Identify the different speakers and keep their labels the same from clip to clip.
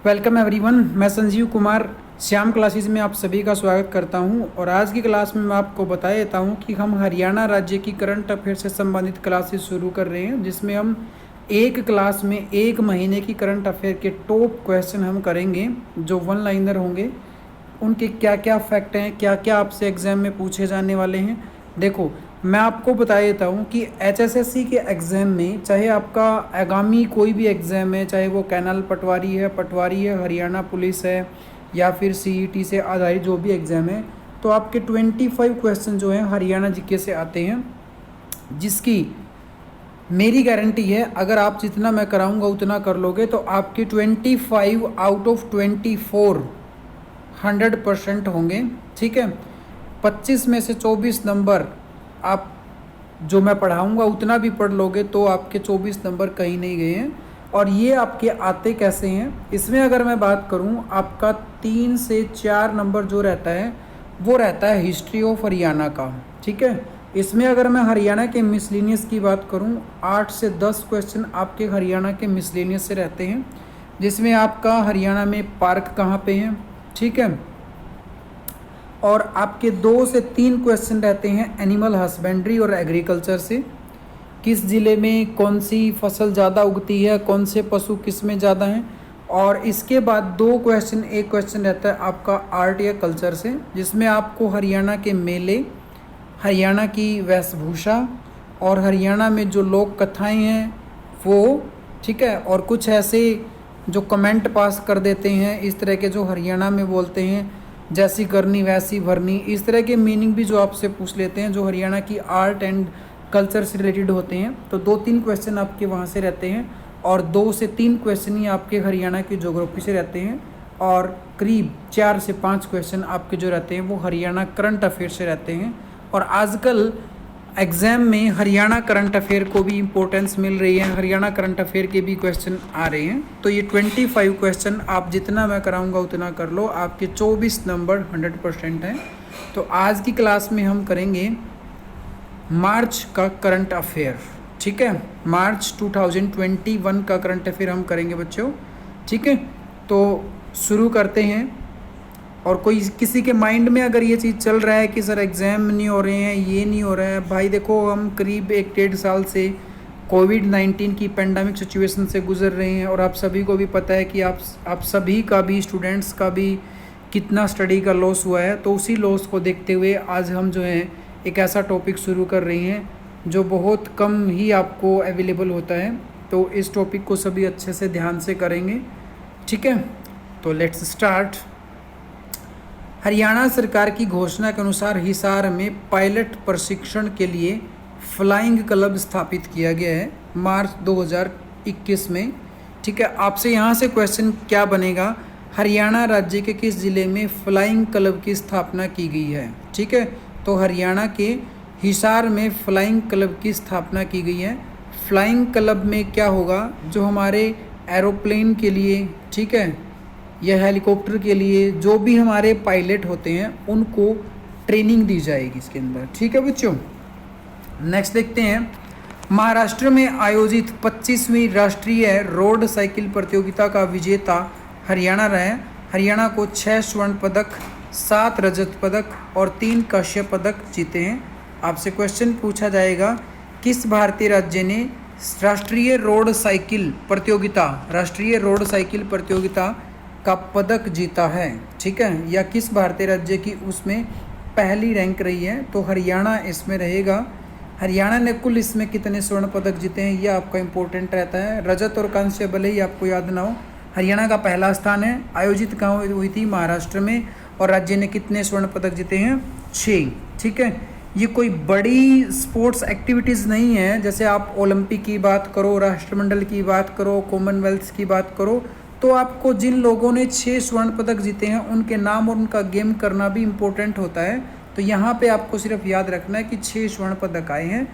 Speaker 1: Welcome everyone, मैं Sanjeev Kumar Shyam classes में आप सभी का स्वागत करता हूं। और आज की क्लास में मैं आपको बता देता हूं कि हम हरियाणा राज्य की करंट अफेयर से संबंधित क्लासेस शुरू कर रहे हैं, जिसमें हम एक क्लास में एक महीने की करंट अफेयर के टॉप क्वेश्चन हम करेंगे जो वन लाइनर होंगे। उनके क्या क्या फैक्ट हैं, क्या क्या आपसे एग्ज़ाम में पूछे जाने वाले हैं। देखो, मैं आपको बता देता हूँ कि एचएसएससी के एग्ज़ाम में, चाहे आपका आगामी कोई भी एग्ज़ाम है, चाहे वो कैनाल पटवारी है, हरियाणा पुलिस है, या फिर सीईटी से आधारित जो भी एग्ज़ाम है, तो आपके 25 क्वेश्चन जो हैं हरियाणा जीके से आते हैं, जिसकी मेरी गारंटी है अगर आप जितना मैं कराऊंगा उतना कर लोगे तो आपके 25 आउट ऑफ 24 100% होंगे। ठीक है, 25 में से 24 नंबर आप जो मैं पढ़ाऊंगा उतना भी पढ़ लोगे तो आपके 24 नंबर कहीं नहीं गए हैं। और ये आपके आते कैसे हैं, इसमें अगर मैं बात करूं, आपका 3 से 4 नंबर जो रहता है वो रहता है हिस्ट्री ऑफ हरियाणा का। ठीक है, इसमें अगर मैं हरियाणा के मिसलेनियस की बात करूं, 8 से 10 क्वेश्चन आपके हरियाणा के मिसलेनियस से रहते हैं, जिसमें आपका हरियाणा में पार्क कहाँ पे हैं। ठीक है, और आपके 2 से 3 क्वेश्चन रहते हैं एनिमल हस्बेंड्री और एग्रीकल्चर से। किस ज़िले में कौन सी फसल ज़्यादा उगती है, कौन से पशु किस में ज़्यादा हैं। और इसके बाद 2 क्वेश्चन, एक क्वेश्चन रहता है आपका आर्ट या कल्चर से, जिसमें आपको हरियाणा के मेले, हरियाणा की वेशभूषा और हरियाणा में जो लोक कथाएँ हैं वो, ठीक है, और कुछ ऐसे जो कमेंट पास कर देते हैं इस तरह के, जो हरियाणा में बोलते हैं जैसी करनी वैसी भरनी, इस तरह के मीनिंग भी जो आपसे पूछ लेते हैं, जो हरियाणा की आर्ट एंड कल्चर से रिलेटेड होते हैं। तो 2-3 क्वेश्चन आपके वहाँ से रहते हैं, और 2 से 3 क्वेश्चन ही आपके हरियाणा की ज्योग्राफी से रहते हैं, और करीब 4 से 5 क्वेश्चन आपके जो रहते हैं वो हरियाणा करंट अफेयर से रहते हैं। और आजकल एग्ज़ाम में हरियाणा करंट अफेयर को भी इम्पोर्टेंस मिल रही है, हरियाणा करंट अफेयर के भी क्वेश्चन आ रहे हैं। तो ये 25 क्वेश्चन आप जितना मैं कराऊंगा उतना कर लो, आपके 24 नंबर 100% हैं। तो आज की क्लास में हम करेंगे मार्च का करंट अफेयर। ठीक है, मार्च 2021 का करंट अफेयर हम करेंगे बच्चों। ठीक है, तो शुरू करते हैं। और कोई किसी के माइंड में अगर ये चीज़ चल रहा है कि सर एग्ज़ाम नहीं हो रहे हैं, ये नहीं हो रहा है, भाई देखो, हम करीब 1-1.5 साल से कोविड-19 की पेंडेमिक सिचुएशन से गुजर रहे हैं, और आप सभी को भी पता है कि आप सभी का भी, स्टूडेंट्स का भी कितना स्टडी का लॉस हुआ है। तो उसी लॉस को देखते हुए आज हम जो है एक ऐसा टॉपिक शुरू कर रहे हैं जो बहुत कम ही आपको अवेलेबल होता है। तो इस टॉपिक को सभी अच्छे से ध्यान से करेंगे। ठीक है, तो लेट्स स्टार्ट। हरियाणा सरकार की घोषणा के अनुसार हिसार में पायलट प्रशिक्षण के लिए फ्लाइंग क्लब स्थापित किया गया है मार्च 2021 में। ठीक है, आपसे यहाँ से क्वेश्चन क्या बनेगा, हरियाणा राज्य के किस ज़िले में फ्लाइंग क्लब की स्थापना की गई है। ठीक है, तो हरियाणा के हिसार में फ्लाइंग क्लब की स्थापना की गई है। फ्लाइंग क्लब में क्या होगा, जो हमारे एरोप्लेन के लिए, ठीक है, या हेलीकॉप्टर के लिए जो भी हमारे पायलट होते हैं उनको ट्रेनिंग दी जाएगी इसके अंदर। ठीक है बच्चों, नेक्स्ट देखते हैं। महाराष्ट्र में आयोजित 25वीं राष्ट्रीय रोड साइकिल प्रतियोगिता का विजेता हरियाणा रहा है। हरियाणा को 6 स्वर्ण पदक, 7 रजत पदक और 3 कांस्य पदक जीते हैं। आपसे क्वेश्चन पूछा जाएगा, किस भारतीय राज्य ने राष्ट्रीय रोड साइकिल प्रतियोगिता का पदक जीता है। ठीक है, या किस भारतीय राज्य की उसमें पहली रैंक रही है। तो हरियाणा इसमें रहेगा। हरियाणा ने कुल इसमें कितने स्वर्ण पदक जीते हैं ये आपका इंपॉर्टेंट रहता है। रजत और कांस्य भले ही आपको याद ना हो, हरियाणा का पहला स्थान है। आयोजित कहाँ हुई थी, महाराष्ट्र में। और राज्य ने कितने स्वर्ण पदक जीते हैं, 6। ठीक है, ये कोई बड़ी स्पोर्ट्स एक्टिविटीज़ नहीं है, जैसे आप ओलंपिक की बात करो, राष्ट्रमंडल की बात करो, कॉमनवेल्थ की बात करो, तो आपको जिन लोगों ने 6 स्वर्ण पदक जीते हैं उनके नाम और उनका गेम करना भी इम्पोर्टेंट होता है। तो यहाँ पे आपको सिर्फ याद रखना है कि 6 स्वर्ण पदक आए हैं,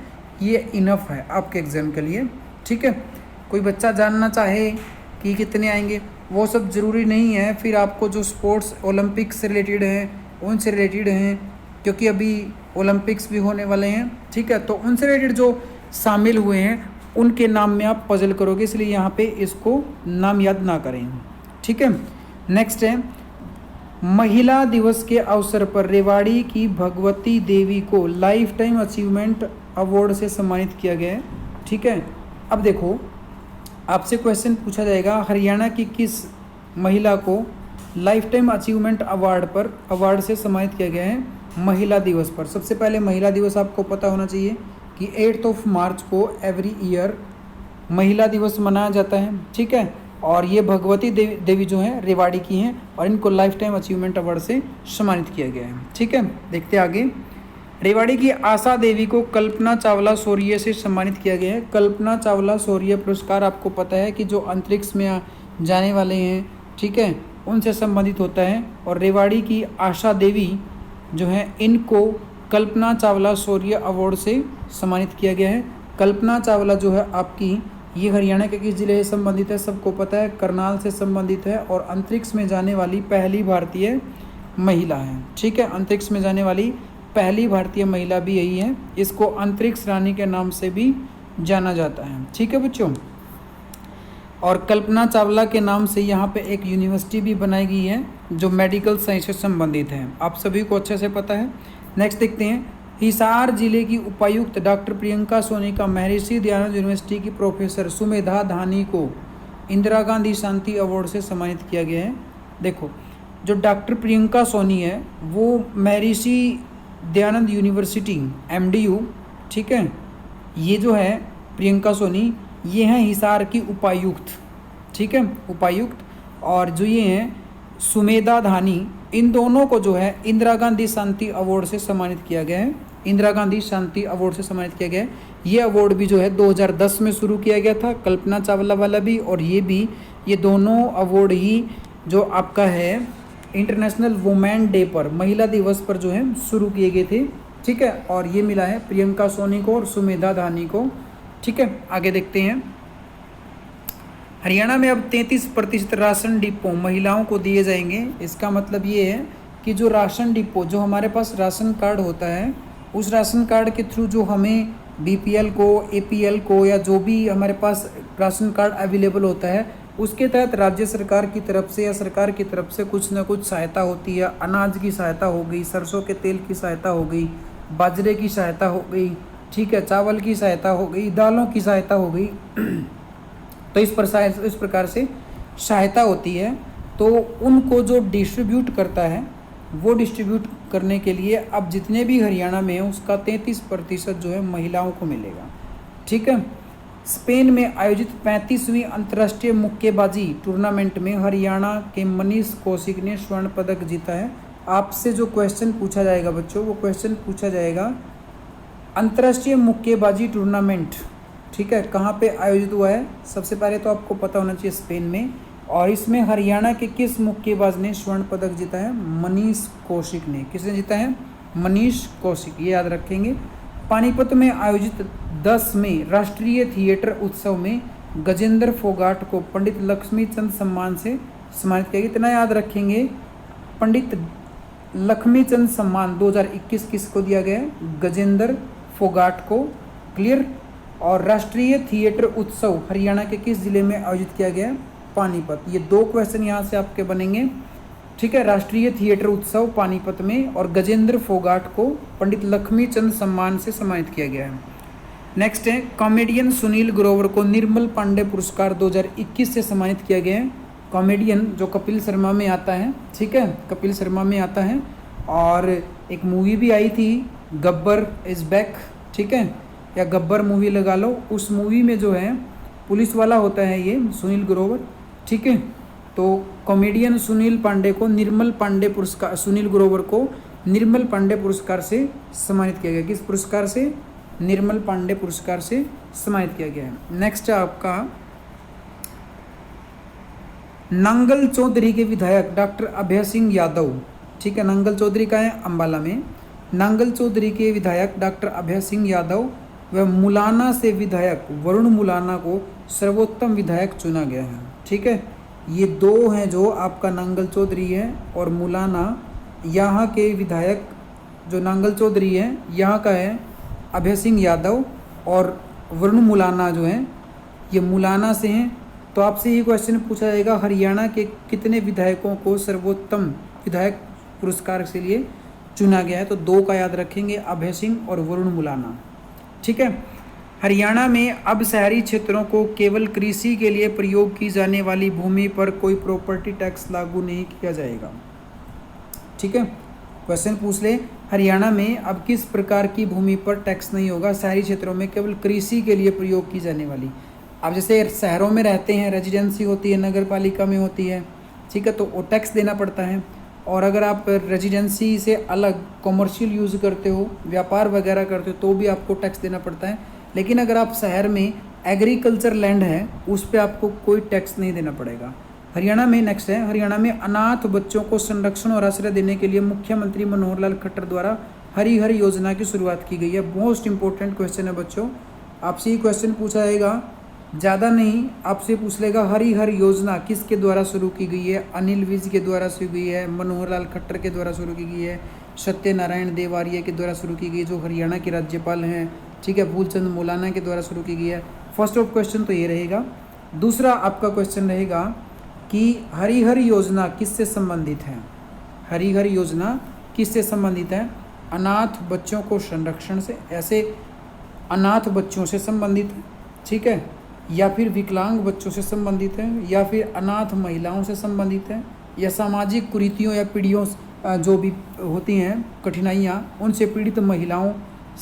Speaker 1: ये इनफ है आपके एग्ज़ाम के लिए। ठीक है, कोई बच्चा जानना चाहे कि कितने आएंगे, वो सब ज़रूरी नहीं है। फिर आपको जो स्पोर्ट्स ओलंपिक्स से रिलेटेड हैं उनसे रिलेटेड हैं, क्योंकि अभी ओलंपिक्स भी होने वाले हैं। ठीक है, तो उनसे रिलेटेड जो शामिल हुए हैं उनके नाम में आप पजल करोगे, इसलिए यहाँ पे इसको नाम याद ना करें। ठीक। ठीक है। नेक्स्ट है, महिला दिवस के अवसर पर रेवाड़ी की भगवती देवी को लाइफ टाइम अचीवमेंट अवार्ड से सम्मानित किया गया है। ठीक है। अब देखो, आपसे क्वेश्चन पूछा जाएगा हरियाणा की किस महिला को लाइफ टाइम अचीवमेंट अवार्ड से सम्मानित किया गया है महिला दिवस पर। सबसे पहले महिला दिवस आपको पता होना चाहिए कि 8 मार्च को एवरी ईयर महिला दिवस मनाया जाता है। ठीक है। और ये भगवती देवी जो हैं रेवाड़ी की हैं और इनको लाइफ टाइम अचीवमेंट अवार्ड से सम्मानित किया गया है। ठीक है। देखते आगे, रेवाड़ी की आशा देवी को कल्पना चावला शौर्य से सम्मानित किया गया है। कल्पना चावला शौर्य पुरस्कार आपको पता है कि जो अंतरिक्ष में जाने वाले हैं, ठीक है, उनसे संबंधित होता है। और रेवाड़ी की आशा देवी जो है इनको कल्पना चावला शौर्य अवार्ड से सम्मानित किया गया है। कल्पना चावला जो है आपकी, ये हरियाणा के किस जिले से संबंधित है, सबको पता है, करनाल से संबंधित है और अंतरिक्ष में जाने वाली पहली भारतीय महिला है। ठीक है। अंतरिक्ष में जाने वाली पहली भारतीय महिला भी यही है। इसको अंतरिक्ष रानी के नाम से भी जाना जाता है। ठीक है बच्चों। और कल्पना चावला के नाम से यहाँ पे एक यूनिवर्सिटी भी बनाई गई है जो मेडिकल साइंस से संबंधित है, आप सभी को अच्छे से पता है। नेक्स्ट देखते हैं, हिसार जिले की उपायुक्त डॉक्टर प्रियंका सोनी का महर्षि दयानंद यूनिवर्सिटी की प्रोफेसर सुमेधा धानी को इंदिरा गांधी शांति अवार्ड से सम्मानित किया गया है। देखो, जो डॉक्टर प्रियंका सोनी है वो महर्षि दयानंद यूनिवर्सिटी MDU, ठीक है, ये जो है प्रियंका सोनी, ये हैं हिसार की उपायुक्त। ठीक है, उपायुक्त। और जो ये हैं सुमेधा धानी, इन दोनों को जो है इंदिरा गांधी शांति अवार्ड से सम्मानित किया गया है। इंदिरा गांधी शांति अवार्ड से सम्मानित किया गया है। ये अवार्ड भी जो है 2010 में शुरू किया गया था, कल्पना चावला वाला भी और ये भी, ये दोनों अवार्ड ही जो आपका है इंटरनेशनल वुमेन डे पर, महिला दिवस पर जो है शुरू किए गए थे। ठीक है। और ये मिला है प्रियंका सोनी को और सुमेधा धानी को। ठीक है। आगे देखते हैं, हरियाणा में अब 33% राशन डिपो महिलाओं को दिए जाएंगे। इसका मतलब ये है कि जो राशन डिपो, जो हमारे पास राशन कार्ड होता है, उस राशन कार्ड के थ्रू जो हमें BPL को, APL को या जो भी हमारे पास राशन कार्ड अवेलेबल होता है, उसके तहत राज्य सरकार की तरफ से या सरकार की तरफ से कुछ ना कुछ सहायता होती है। अनाज की सहायता हो गई, सरसों के तेल की सहायता हो गई, बाजरे की सहायता हो गई, ठीक है, चावल की सहायता हो गई, दालों की सहायता हो गई। तो इस प्रकार से सहायता होती है। तो उनको जो डिस्ट्रीब्यूट करता है, वो डिस्ट्रीब्यूट करने के लिए अब जितने भी हरियाणा में है उसका 33% जो है महिलाओं को मिलेगा। ठीक है। स्पेन में आयोजित 35वीं अंतर्राष्ट्रीय मुक्केबाजी टूर्नामेंट में हरियाणा के मनीष कौशिक ने स्वर्ण पदक जीता है। आपसे जो क्वेश्चन पूछा जाएगा बच्चों, वो क्वेश्चन पूछा जाएगा अंतर्राष्ट्रीय मुक्केबाजी टूर्नामेंट, ठीक है, कहाँ पे आयोजित हुआ है। सबसे पहले तो आपको पता होना चाहिए स्पेन में। और इसमें हरियाणा के किस मुक्केबाज ने स्वर्ण पदक जीता है? मनीष कौशिक ने। किसने जीता है? मनीष कौशिक, ये याद रखेंगे। पानीपत में आयोजित 10वें राष्ट्रीय थिएटर उत्सव में गजेंद्र फोगाट को पंडित लक्ष्मीचंद सम्मान से सम्मानित किया गया। इतना याद रखेंगे, पंडित लक्ष्मीचंद सम्मान 2021 किसको दिया गया है? गजेंद्र फोगाट को। क्लियर। और राष्ट्रीय थिएटर उत्सव हरियाणा के किस जिले में आयोजित किया गया है? पानीपत। ये दो क्वेश्चन यहाँ से आपके बनेंगे, ठीक है। राष्ट्रीय थिएटर उत्सव पानीपत में और गजेंद्र फोगाट को पंडित लक्ष्मीचंद सम्मान से सम्मानित किया गया है। नेक्स्ट है, कॉमेडियन सुनील ग्रोवर को निर्मल पांडे पुरस्कार 2021 से सम्मानित किया गया है। कॉमेडियन जो कपिल शर्मा में आता है, ठीक है, कपिल शर्मा में आता है। और एक मूवी भी आई थी गब्बर इज़ बैक, ठीक है, या गब्बर मूवी लगा लो। उस मूवी में जो है पुलिस वाला होता है ये सुनील ग्रोवर, ठीक है। तो कॉमेडियन सुनील पांडे को निर्मल पांडे पुरस्कार, सुनील ग्रोवर को निर्मल पांडे पुरस्कार से सम्मानित किया गया। किस पुरस्कार से? निर्मल पांडे पुरस्कार से सम्मानित किया गया है। नेक्स्ट है आपका, नांगल चौधरी के विधायक डॉक्टर अभय सिंह यादव, ठीक है, नांगल चौधरी का है अम्बाला में। नांगल चौधरी के विधायक डॉक्टर अभय सिंह यादव व मुलाना से विधायक वरुण मुलाना को सर्वोत्तम विधायक चुना गया है, ठीक है। ये दो हैं जो आपका नांगल चौधरी है और मुलाना। यहाँ के विधायक जो नांगल चौधरी है यहाँ का है अभय सिंह यादव और वरुण मुलाना जो हैं ये मुलाना से हैं तो आपसे ये क्वेश्चन पूछा जाएगा, हरियाणा के कितने विधायकों को सर्वोत्तम विधायक पुरस्कार के लिए चुना गया है? तो 2 का याद रखेंगे, अभय सिंह और वरुण मुलाना। ठीक है। हरियाणा में अब शहरी क्षेत्रों को केवल कृषि के लिए प्रयोग की जाने वाली भूमि पर कोई प्रॉपर्टी टैक्स लागू नहीं किया जाएगा। ठीक है, क्वेश्चन पूछ ले, हरियाणा में अब किस प्रकार की भूमि पर टैक्स नहीं होगा? शहरी क्षेत्रों में केवल कृषि के लिए प्रयोग की जाने वाली। अब जैसे शहरों में रहते हैं, रेजिडेंसी होती है, नगर पालिका में होती है, ठीक है, तो वो टैक्स देना पड़ता है। और अगर आप रेजिडेंसी से अलग कॉमर्शियल यूज़ करते हो, व्यापार वगैरह करते हो, तो भी आपको टैक्स देना पड़ता है। लेकिन अगर आप शहर में एग्रीकल्चर लैंड है, उस पर आपको कोई टैक्स नहीं देना पड़ेगा। हरियाणा में नेक्स्ट है, हरियाणा में अनाथ बच्चों को संरक्षण और आश्रय देने के लिए मुख्यमंत्री मनोहर लाल खट्टर द्वारा हरी हर योजना की शुरुआत की गई है। मोस्ट इंपॉर्टेंट क्वेश्चन है बच्चों, आपसे ये क्वेश्चन पूछा जाएगा, ज़्यादा नहीं, आपसे पूछ लेगा हरी हर योजना किसके द्वारा शुरू की गई है? अनिल विज के द्वारा शुरू की गई है, मनोहर लाल खट्टर के द्वारा शुरू की गई है, सत्यनारायण देव आर्य के द्वारा शुरू की गई, जो हरियाणा के राज्यपाल हैं। ठीक है, फूलचंद मौलाना के द्वारा शुरू की गई है। फर्स्ट ऑफ क्वेश्चन तो ये रहेगा। दूसरा आपका क्वेश्चन रहेगा कि हरिहर योजना किससे संबंधित है? हरिहर योजना किससे संबंधित है? अनाथ बच्चों को संरक्षण से, ऐसे अनाथ बच्चों से संबंधित है, ठीक है, या फिर विकलांग बच्चों से संबंधित है, या फिर अनाथ महिलाओं से संबंधित है, या सामाजिक कुरीतियों या पीढ़ियों जो भी होती हैं कठिनाइयाँ, उनसे पीड़ित महिलाओं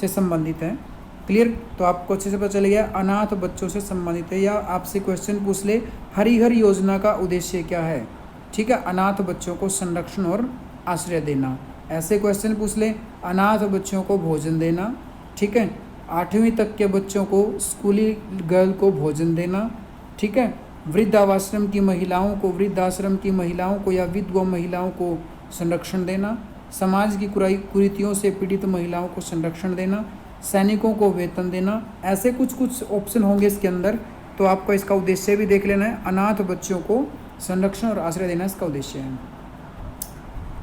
Speaker 1: से संबंधित है। क्लियर? तो आपको अच्छे से पता चल गया अनाथ बच्चों से संबंधित है। या आपसे क्वेश्चन पूछ ले, हरिहर योजना का उद्देश्य क्या है? ठीक है, अनाथ बच्चों को संरक्षण और आश्रय देना। ऐसे क्वेश्चन पूछ ले, अनाथ बच्चों को भोजन देना, ठीक है, 8वीं तक के बच्चों को, स्कूली गर्ल को भोजन देना, ठीक है, वृद्धाश्रम की महिलाओं को, वृद्धाश्रम की महिलाओं को या विधवा महिलाओं को संरक्षण देना, समाज की कुरीतियों से पीड़ित महिलाओं को संरक्षण देना, सैनिकों को वेतन देना। ऐसे कुछ ऑप्शन होंगे इसके अंदर, तो आपको इसका उद्देश्य भी देख लेना है। अनाथ बच्चों को संरक्षण और आश्रय देना इसका उद्देश्य है।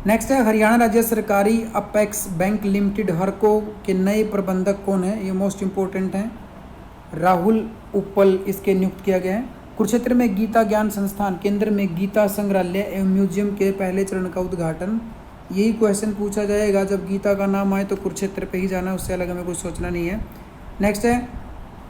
Speaker 1: नेक्स्ट है, हरियाणा राज्य सरकारी अपेक्स बैंक लिमिटेड हरको के नए प्रबंधक कौन है? ये मोस्ट इंपॉर्टेंट हैं, राहुल उप्पल इसके नियुक्त किया गया है। कुरुक्षेत्र में गीता ज्ञान संस्थान केंद्र में गीता संग्रहालय एवं म्यूजियम के पहले चरण का उद्घाटन। यही क्वेश्चन पूछा जाएगा, जब गीता का नाम आए तो कुरुक्षेत्र पे ही जाना, उससे अलग हमें कुछ सोचना नहीं है। नेक्स्ट है,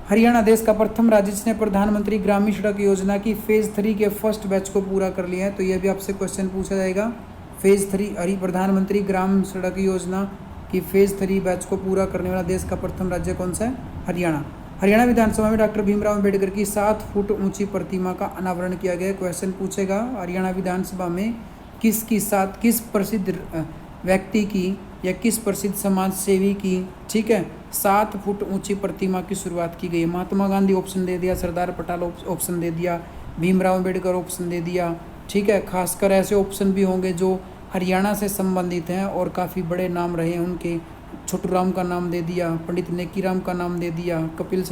Speaker 1: हरियाणा देश का प्रथम राज्य जिसने प्रधानमंत्री ग्रामीण सड़क योजना की फेज़ 3 के फर्स्ट बैच को पूरा कर लिया है। तो यह भी आपसे क्वेश्चन पूछा जाएगा, फेज़ 3 प्रधानमंत्री ग्राम सड़क योजना की फेज़ 3 बैच को पूरा करने वाला देश का प्रथम राज्य कौन सा है? हरियाणा। हरियाणा विधानसभा में डॉक्टर भीमराव अम्बेडकर की 7 फुट ऊंची प्रतिमा का अनावरण किया गया। क्वेश्चन पूछेगा, हरियाणा विधानसभा में किस प्रसिद्ध व्यक्ति की या किस प्रसिद्ध समाज सेवी की, ठीक है, 7 फुट ऊंची प्रतिमा की शुरुआत की गई? महात्मा गांधी ऑप्शन दे दिया, सरदार पटेल ऑप्शन दे दिया, भीमराव अम्बेडकर ऑप्शन दे दिया, ठीक है। खासकर ऐसे ऑप्शन भी होंगे जो हरियाणा से संबंधित हैं और काफ़ी बड़े नाम रहे हैं उनके। छोटू राम का नाम दे दिया, पंडित नेकीराम का नाम दे दिया, कपिल्स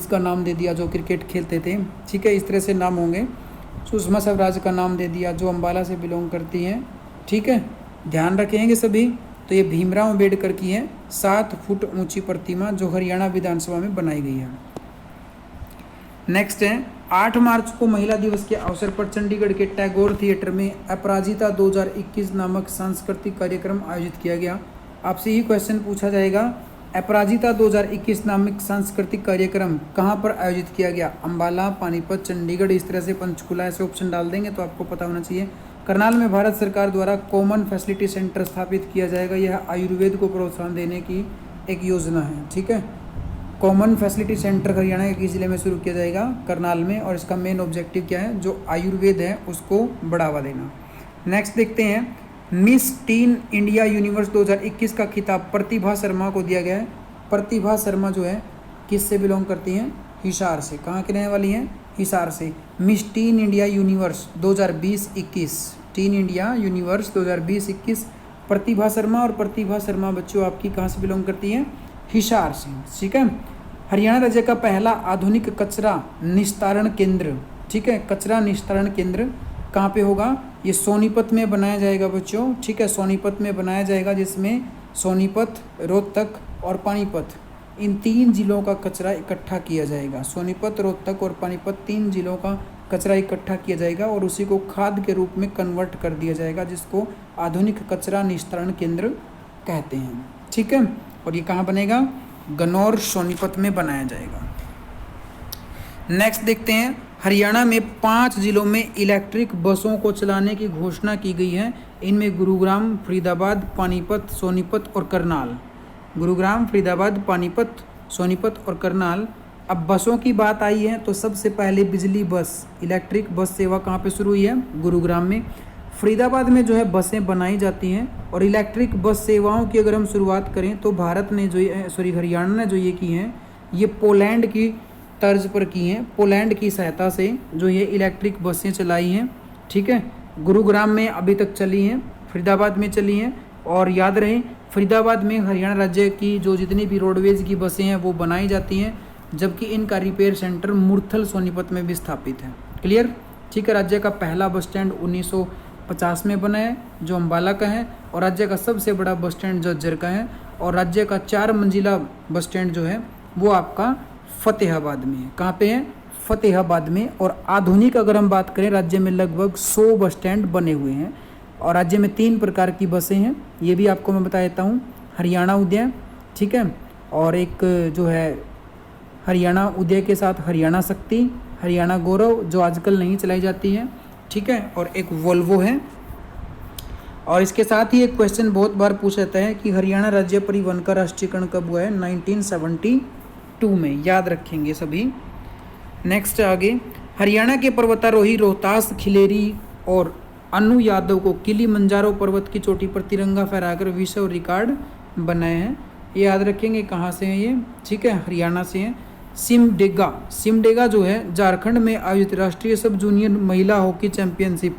Speaker 1: का नाम दे दिया जो क्रिकेट खेलते थे, ठीक है, इस तरह से नाम होंगे। सुषमा स्वराज का नाम दे दिया जो अम्बाला से बिलोंग करती हैं, ठीक है, ध्यान रखेंगे सभी। तो ये भीमराव अम्बेडकर की है 7 फुट ऊंची प्रतिमा जो हरियाणा विधानसभा में बनाई गई है। नेक्स्ट है, 8 मार्च को महिला दिवस के अवसर पर चंडीगढ़ के टैगोर थिएटर में अपराजिता 2021 नामक सांस्कृतिक कार्यक्रम आयोजित किया गया। आपसे ये क्वेश्चन पूछा जाएगा, अपराजिता 2021 नामक सांस्कृतिक कार्यक्रम कहाँ पर आयोजित किया गया? अम्बाला, पानीपत, चंडीगढ़, इस तरह से पंचकुला, ऐसे ऑप्शन डाल देंगे तो आपको पता होना चाहिए। करनाल में भारत सरकार द्वारा कॉमन फैसिलिटी सेंटर स्थापित किया जाएगा। यह आयुर्वेद को प्रोत्साहन देने की एक योजना है, ठीक है। कॉमन फैसिलिटी सेंटर हरियाणा के किस जिले में शुरू किया जाएगा? करनाल में। और इसका मेन ऑब्जेक्टिव क्या है? जो आयुर्वेद है उसको बढ़ावा देना। नेक्स्ट देखते हैं, मिस टीन इंडिया यूनिवर्स 2021 का खिताब प्रतिभा शर्मा को दिया गया है। प्रतिभा शर्मा जो है किस से बिलोंग करती हैं? हिसार से। कहाँ के रहने वाली हैं? हिसार से। Miss tin India universe 2020-21, tin India universe 2020-21 प्रतिभा शर्मा। और प्रतिभा शर्मा बच्चों आपकी कहाँ से बिलोंग करती हैं? हिसार से, ठीक है। हरियाणा राज्य का पहला आधुनिक कचरा निस्तारण केंद्र, ठीक है, कचरा निस्तारण केंद्र कहाँ पे होगा? ये सोनीपत में बनाया जाएगा बच्चों, ठीक है, सोनीपत में बनाया जाएगा, जिसमें सोनीपत, रोहतक और पानीपत इन 3 जिलों का कचरा इकट्ठा किया जाएगा। सोनीपत, रोहतक और पानीपत 3 जिलों का कचरा इकट्ठा किया जाएगा और उसी को खाद के रूप में कन्वर्ट कर दिया जाएगा, जिसको आधुनिक कचरा निस्तारण केंद्र कहते हैं। ठीक है, और ये कहाँ बनेगा? गन्नौर, सोनीपत में बनाया जाएगा। नेक्स्ट देखते हैं, हरियाणा में 5 जिलों में इलेक्ट्रिक बसों को चलाने की घोषणा की गई है। इनमें गुरुग्राम, फरीदाबाद, पानीपत, सोनीपत और करनाल। गुरुग्राम, फरीदाबाद, पानीपत, सोनीपत और करनाल। अब बसों की बात आई है तो सबसे पहले बिजली बस, इलेक्ट्रिक बस सेवा कहाँ पे शुरू हुई है? गुरुग्राम में। फरीदाबाद में जो है बसें बनाई जाती हैं। और इलेक्ट्रिक बस सेवाओं की अगर हम शुरुआत करें तो भारत ने जो हरियाणा ने जो ये की हैं, ये पोलैंड की तर्ज पर की हैं। पोलैंड की सहायता से जो ये इलेक्ट्रिक बसें चलाई हैं। ठीक है, गुरुग्राम में अभी तक चली हैं, फरीदाबाद में चली हैं। और याद रहे, फरीदाबाद में हरियाणा राज्य की जो जितनी भी रोडवेज की बसें हैं वो बनाई जाती हैं, जबकि इनका रिपेयर सेंटर मुरथल, सोनीपत में भी स्थापित है। क्लियर? ठीक है, राज्य का पहला बस स्टैंड 1950 में बना है, जो अम्बाला का है। और राज्य का सबसे बड़ा बस स्टैंड झज्जर का है। और राज्य का 4 मंजिला बस स्टैंड जो है वो आपका फतेहाबाद में है। कहाँ पे है? फतेहाबाद में। और आधुनिक अगर हम बात करें, राज्य में लगभग 100 बस स्टैंड बने हुए हैं। और राज्य में 3 प्रकार की बसें हैं, ये भी आपको मैं बता देता हूँ। हरियाणा उदय, ठीक है, और एक जो है हरियाणा उदय के साथ हरियाणा शक्ति, हरियाणा गौरव जो आजकल नहीं चलाई जाती है। ठीक है, और एक वोल्वो है। और इसके साथ ही एक क्वेश्चन बहुत बार पूछा जाता है कि हरियाणा राज्य परिवहन का राष्ट्रीयकरण कब हुआ है? 1972 में। याद रखेंगे सभी। नेक्स्ट आगे, हरियाणा के पर्वतारोही रोहतास खिलेरी और अनु यादव को किलिमंजारो पर्वत की चोटी पर तिरंगा फहराकर विश्व रिकॉर्ड बनाए हैं। ये याद रखेंगे कहाँ से हैं ये? ठीक है, हरियाणा से हैं। सिमडेगा जो है झारखंड में आयोजित राष्ट्रीय सब जूनियर महिला हॉकी चैंपियनशिप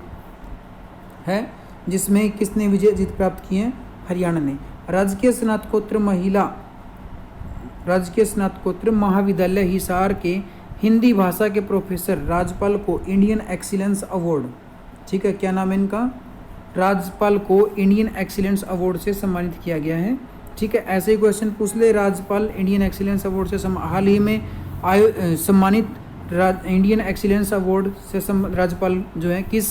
Speaker 1: है, जिसमें किसने विजय जीत प्राप्त की है? हरियाणा ने। राजकीय स्नातकोत्तर महाविद्यालय हिसार के हिंदी भाषा के प्रोफेसर राजपाल को इंडियन एक्सीलेंस अवार्ड, ठीक है, क्या नाम है इनका? राजपाल को इंडियन एक्सीलेंस अवार्ड से सम्मानित किया गया है। ठीक है, ऐसे ही क्वेश्चन पूछ ले, राजपाल इंडियन एक्सीलेंस अवार्ड से हाल ही में सम्मानित इंडियन एक्सीलेंस अवार्ड से राजपाल जो है किस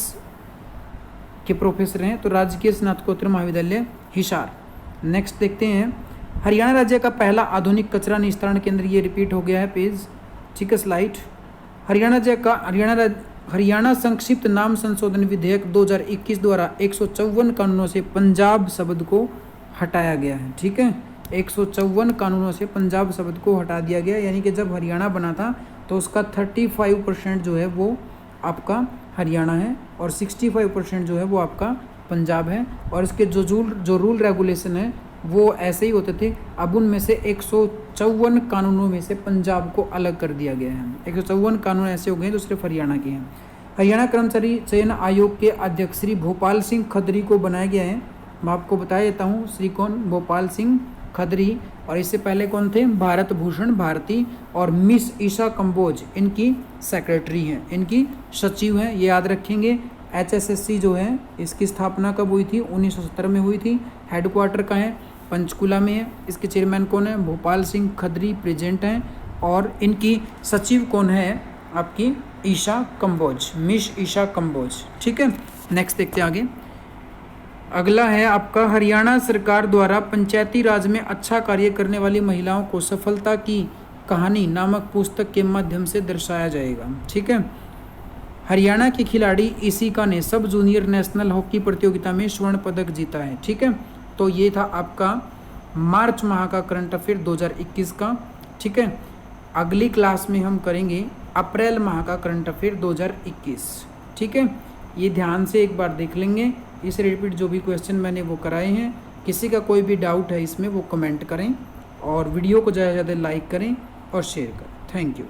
Speaker 1: के प्रोफेसर हैं? तो राजकीय स्नातकोत्तर महाविद्यालय हिसार। नेक्स्ट देखते हैं, हरियाणा राज्य का पहला आधुनिक कचरा निस्तारण केंद्र, ये रिपीट हो गया है पेज। ठीक है, स्लाइड। हरियाणा संक्षिप्त नाम संशोधन विधेयक 2021 द्वारा 154 कानूनों से पंजाब शब्द को हटाया गया है। ठीक है, 154 कानूनों से पंजाब शब्द को हटा दिया गया, यानी कि जब हरियाणा बना था तो उसका 35% जो है वो आपका हरियाणा है और 65% जो है वो आपका पंजाब है। और इसके जो रूल रेगुलेशन है वो ऐसे ही होते थे। अब उनमें से 154 कानूनों में से पंजाब को अलग कर दिया गया है। 154 कानून ऐसे हो गए जो सिर्फ हरियाणा के हैं। हरियाणा कर्मचारी चयन आयोग के अध्यक्ष श्री भोपाल सिंह खदरी को बनाया गया है। मैं आपको बता देता हूँ श्री कौन? भोपाल सिंह खदरी। और इससे पहले कौन थे? भारत भूषण भारती और मिस ईशा कंबोज इनकी सेक्रेटरी हैं, इनकी सचिव हैं, ये याद रखेंगे। HSSC जो है इसकी स्थापना कब हुई थी? 1970 में हुई थी। हेडक्वार्टर का है? पंचकुला में है। इसके चेयरमैन कौन है? भोपाल सिंह खदरी प्रेजेंट हैं। और इनकी सचिव कौन है? आपकी ईशा कंबोज, मिस ईशा कंबोज। ठीक है, नेक्स्ट देखते हैं आगे। अगला है आपका, हरियाणा सरकार द्वारा पंचायती राज में अच्छा कार्य करने वाली महिलाओं को सफलता की कहानी नामक पुस्तक के माध्यम से दर्शाया जाएगा। ठीक है, हरियाणा की खिलाड़ी ईशिका ने सब जूनियर नेशनल हॉकी प्रतियोगिता में स्वर्ण पदक जीता है। ठीक है, तो ये था आपका मार्च माह का करंट अफेयर 2021 का। ठीक है, अगली क्लास में हम करेंगे अप्रैल माह का करंट अफेयर 2021। ठीक है, ये ध्यान से एक बार देख लेंगे। इस रिपीट जो भी क्वेश्चन मैंने वो कराए हैं। किसी का कोई भी डाउट है इसमें वो कमेंट करें और वीडियो को ज़्यादा से ज़्यादा लाइक करें और शेयर करें। Thank you.